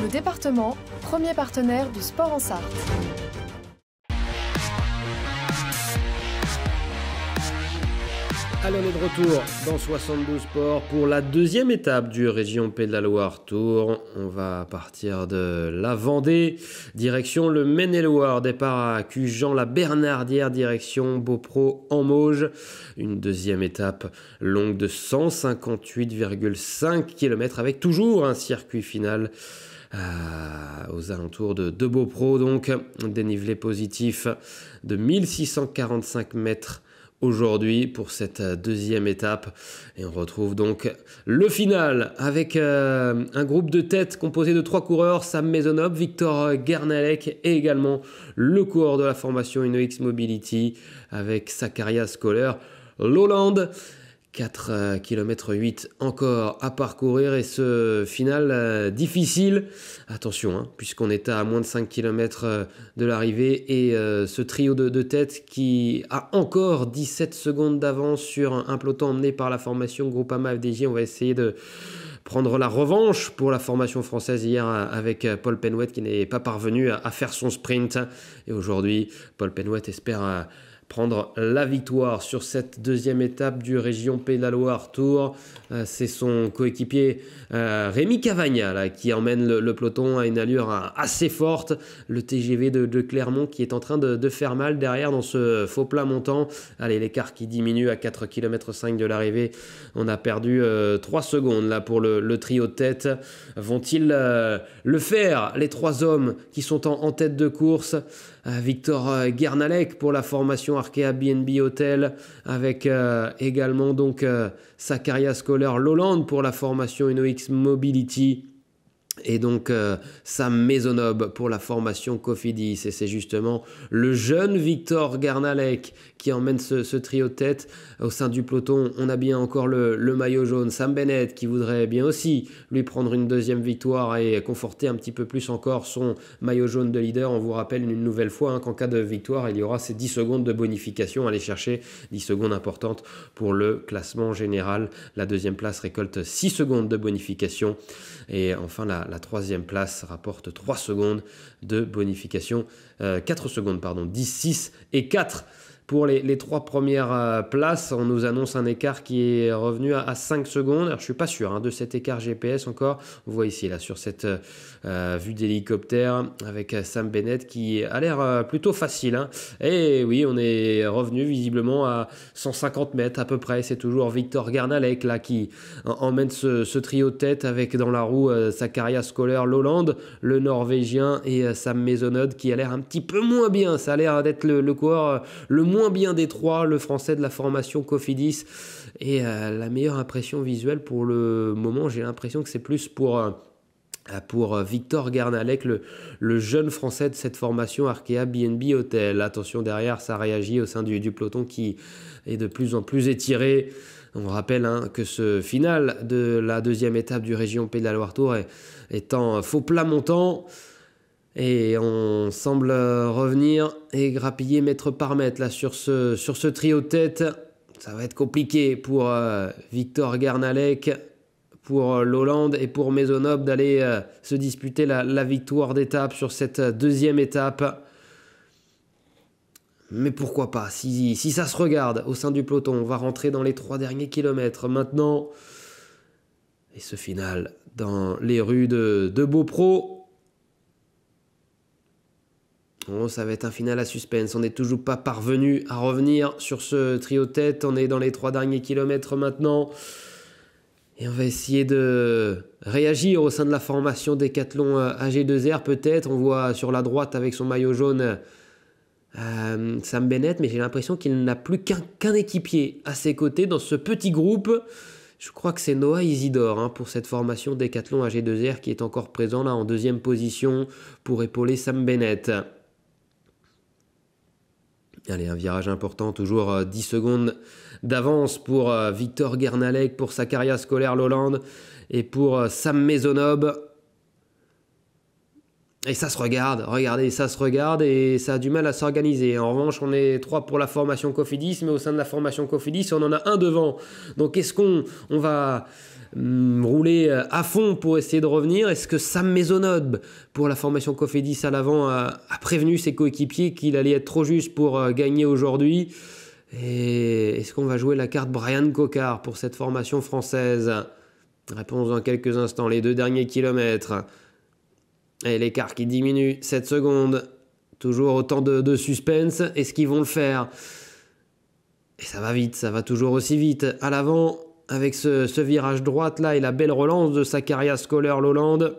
Le département, premier partenaire du sport en Sarthe. Allez, on est de retour dans 72 Sports pour la deuxième étape du Région Pays de la Loire Tour. On va partir de la Vendée, direction le Maine-et-Loire, départ à Cujan-la-Bernardière, direction Beaupro en Mauges. Une deuxième étape longue de 158,5 km avec toujours un circuit final aux alentours de Beaupro, donc un dénivelé positif de 1645 mètres aujourd'hui pour cette deuxième étape. Et on retrouve donc le final avec un groupe de tête composé de 3 coureurs, Sam Maisonneuve, Victor Guernalec et également le coureur de la formation InnoX Mobility avec Zacharias Kohler-Lolland. 4 km 8 encore à parcourir et ce final difficile. Attention, puisqu'on est à moins de 5 km de l'arrivée et ce trio de tête qui a encore 17 secondes d'avance sur un peloton emmené par la formation Groupama FDJ. On va essayer de prendre la revanche pour la formation française hier avec Paul Penouet qui n'est pas parvenu à faire son sprint. Et aujourd'hui, Paul Penouet espère prendre la victoire sur cette deuxième étape du Région Pays de la Loire Tour. C'est son coéquipier Rémi Cavagna là, qui emmène le peloton à une allure assez forte. Le TGV de Clermont qui est en train de faire mal derrière dans ce faux plat montant. Allez, l'écart qui diminue à 4 km 5 de l'arrivée. On a perdu 3 secondes là pour le trio de tête. Vont-ils le faire, les 3 hommes qui sont en tête de course? Victor Guernalec pour la formation Arkea BNB Hotel avec également donc Zacharias Kohler-Lolland pour la formation InnoX Mobility et donc Sam Maisonneuve pour la formation Cofidis. Et c'est justement le jeune Victor Guernalec qui emmène ce trio de tête. Au sein du peloton, on a bien encore le maillot jaune, Sam Bennett, qui voudrait bien aussi lui prendre une deuxième victoire et conforter un petit peu plus encore son maillot jaune de leader. On vous rappelle une nouvelle fois qu'en cas de victoire, il y aura ces 10 secondes de bonification. Aller chercher 10 secondes importantes pour le classement général. La deuxième place récolte 6 secondes de bonification. Et enfin, la troisième place rapporte 3 secondes de bonification. 4 secondes, 10, 6 et 4. Pour les 3 premières places, on nous annonce un écart qui est revenu à 5 secondes. Alors, je ne suis pas sûr de cet écart GPS encore. On voit ici, là, sur cette vue d'hélicoptère, avec Sam Bennett qui a l'air plutôt facile. Et oui, on est revenu visiblement à 150 mètres à peu près. C'est toujours Victor Guernalec là, qui emmène ce trio de tête avec dans la roue Zacharias Kohler-Lolland, le Norvégien, et Sam Maisonneuve qui a l'air un petit peu moins bien. Ça a l'air d'être le coureur le moins bien des 3, le français de la formation Cofidis. Et la meilleure impression visuelle pour le moment, j'ai l'impression que c'est plus pour Victor Guernalec, le jeune français de cette formation Arkea BNB Hotel. Attention derrière, ça réagit au sein du peloton qui est de plus en plus étiré. On rappelle que ce final de la deuxième étape du Région Pays de la Loire Tour est en faux plat montant. Et on semble revenir et grappiller mètre par mètre là, sur ce trio de tête. Ça va être compliqué pour Victor Guernalec, pour Lolland et pour Maisonneuve d'aller se disputer la victoire d'étape sur cette deuxième étape. Mais pourquoi pas, si ça se regarde au sein du peloton, on va rentrer dans les 3 derniers kilomètres maintenant. Et ce final dans les rues de Beaupro. Oh, ça va être un final à suspense. On n'est toujours pas parvenu à revenir sur ce trio de tête. On est dans les 3 derniers kilomètres maintenant. Et on va essayer de réagir au sein de la formation Décathlon AG2R peut-être. On voit sur la droite avec son maillot jaune Sam Bennett, mais j'ai l'impression qu'il n'a plus qu'un équipier à ses côtés dans ce petit groupe. Je crois que c'est Noah Isidore pour cette formation Décathlon AG2R qui est encore présent là en deuxième position pour épauler Sam Bennett. Allez, un virage important, toujours 10 secondes d'avance pour Victor Guernalec, pour Zacharias Kohler-Lolland et pour Sam Maisonneuve. Et ça se regarde, regardez, ça se regarde et ça a du mal à s'organiser. En revanche, on est 3 pour la formation Cofidis, mais au sein de la formation Cofidis, on en a un devant. Donc est-ce qu'on va rouler à fond pour essayer de revenir? Est-ce que Sam Maisonneuve, pour la formation Cofidis à l'avant, a prévenu ses coéquipiers qu'il allait être trop juste pour gagner aujourd'hui? Et est-ce qu'on va jouer la carte Brian Cocard pour cette formation française? Réponse dans quelques instants. Les 2 derniers kilomètres. Et l'écart qui diminue, 7 secondes. Toujours autant de suspense. Est-ce qu'ils vont le faire? Et ça va vite, ça va toujours aussi vite. À l'avant, avec ce virage droite là et la belle relance de Zakaria Scholler-Lolland.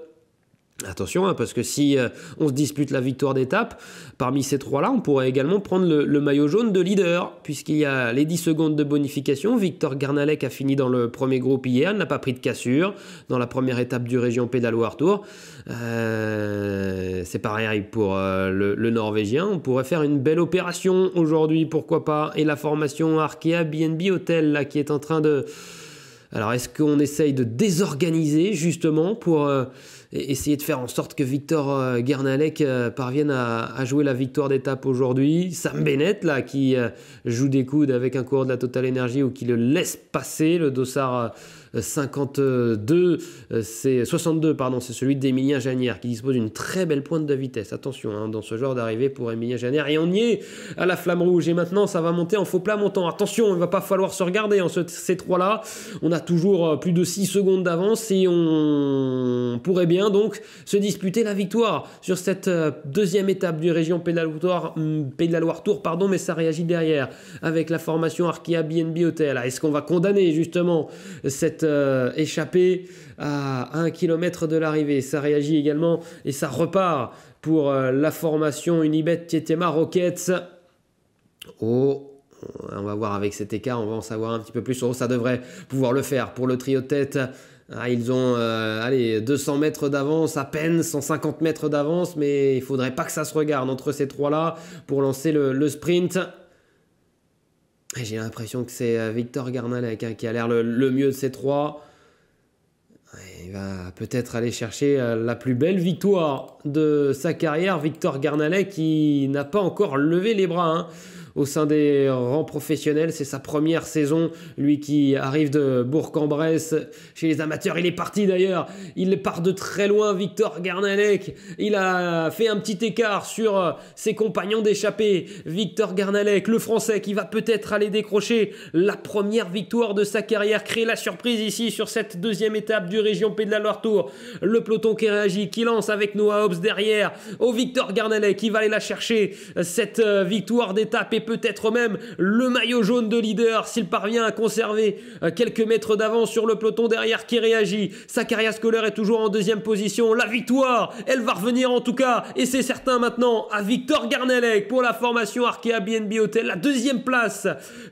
Attention, parce que si on se dispute la victoire d'étape, parmi ces 3-là, on pourrait également prendre le maillot jaune de leader, puisqu'il y a les 10 secondes de bonification. Victor Garnalec a fini dans le premier groupe hier, n'a pas pris de cassure dans la première étape du Région Pédalo Tour. C'est pareil pour le Norvégien. On pourrait faire une belle opération aujourd'hui, pourquoi pas. Et la formation Arkea BNB Hotel, là, qui est en train de... Alors, est-ce qu'on essaye de désorganiser, justement, pour essayer de faire en sorte que Victor Garnalec parvienne à jouer la victoire d'étape aujourd'hui? Sam Bennett, là, qui joue des coudes avec un coureur de la Total Energy ou qui le laisse passer, le dossard 62, c'est 62, pardon, c'est celui d'Emilien Janière, qui dispose d'une très belle pointe de vitesse. Attention, dans ce genre d'arrivée pour Emilien Janière. Et on y est à la flamme rouge. Et maintenant, ça va monter en faux plat montant. Attention, il ne va pas falloir se regarder en ces 3-là. On a toujours plus de 6 secondes d'avance et on pourrait bien donc se disputer la victoire sur cette deuxième étape du Région Pédalo Tour, pardon, mais ça réagit derrière avec la formation Arkea BNB Hotel. Est-ce qu'on va condamner justement cette échappée à 1 km de l'arrivée? Ça réagit également et ça repart pour la formation Unibet Tietema Rockets. Oh, on va voir avec cet écart, on va en savoir un petit peu plus. Oh, ça devrait pouvoir le faire pour le trio de tête. Ils ont 200 mètres d'avance, à peine 150 mètres d'avance, mais il ne faudrait pas que ça se regarde entre ces 3-là pour lancer le sprint. Et j'ai l'impression que c'est Victor Garnalec qui a l'air le mieux de ces 3. Il va peut-être aller chercher la plus belle victoire de sa carrière. Victor Garnalec qui n'a pas encore levé les bras au sein des rangs professionnels. C'est sa première saison, lui qui arrive de Bourg-en-Bresse chez les amateurs. Il est parti d'ailleurs, il part de très loin, Victor Garnalec. Il a fait un petit écart sur ses compagnons d'échappée. Victor Garnalec, le Français, qui va peut-être aller décrocher la première victoire de sa carrière, créer la surprise ici sur cette deuxième étape du Région Pédalo Tour. Le peloton qui réagit, qui lance avec Noah Hobbs derrière. Victor Garnalec qui va aller la chercher, cette victoire d'étape et peut-être même le maillot jaune de leader s'il parvient à conserver quelques mètres d'avance sur le peloton derrière qui réagit. Zakaria Scholler est toujours en deuxième position. La victoire, elle va revenir en tout cas et c'est certain maintenant à Victor Garnalec pour la formation Arkea BNB Hotel. La deuxième place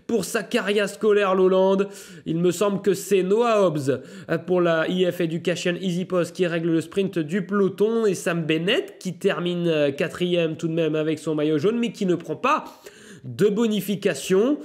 pour Zakaria Scholler-Lolland. Il me semble que c'est Noah Hobbs pour la IF Education Easy Post qui règle le sprint du peloton et Sam Bennett qui termine 4e tout de même avec son maillot jaune mais qui ne prend pas de bonification.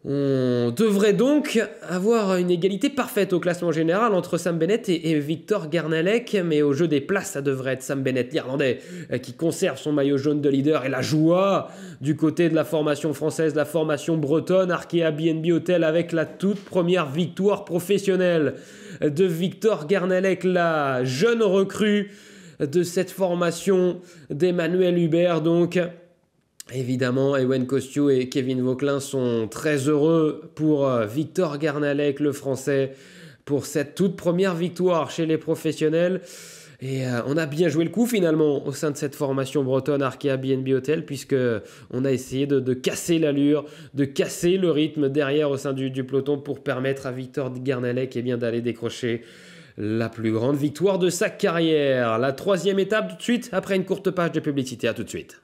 On devrait donc avoir une égalité parfaite au classement général entre Sam Bennett et Victor Garnalec, mais au jeu des places, ça devrait être Sam Bennett, l'Irlandais, qui conserve son maillot jaune de leader et la joie du côté de la formation française, la formation bretonne, Arkea BNB Hotel avec la toute première victoire professionnelle de Victor Garnalec, la jeune recrue de cette formation d'Emmanuel Hubert donc. Évidemment, Ewen Kostiou et Kevin Vauquelin sont très heureux pour Victor Garnalec, le Français, pour cette toute première victoire chez les professionnels. Et on a bien joué le coup finalement au sein de cette formation bretonne Arkea BNB Hotel puisque on a essayé de casser l'allure, de casser le rythme derrière au sein du peloton pour permettre à Victor Garnalec d'aller décrocher la plus grande victoire de sa carrière. La 3e étape tout de suite après une courte page de publicité. À tout de suite.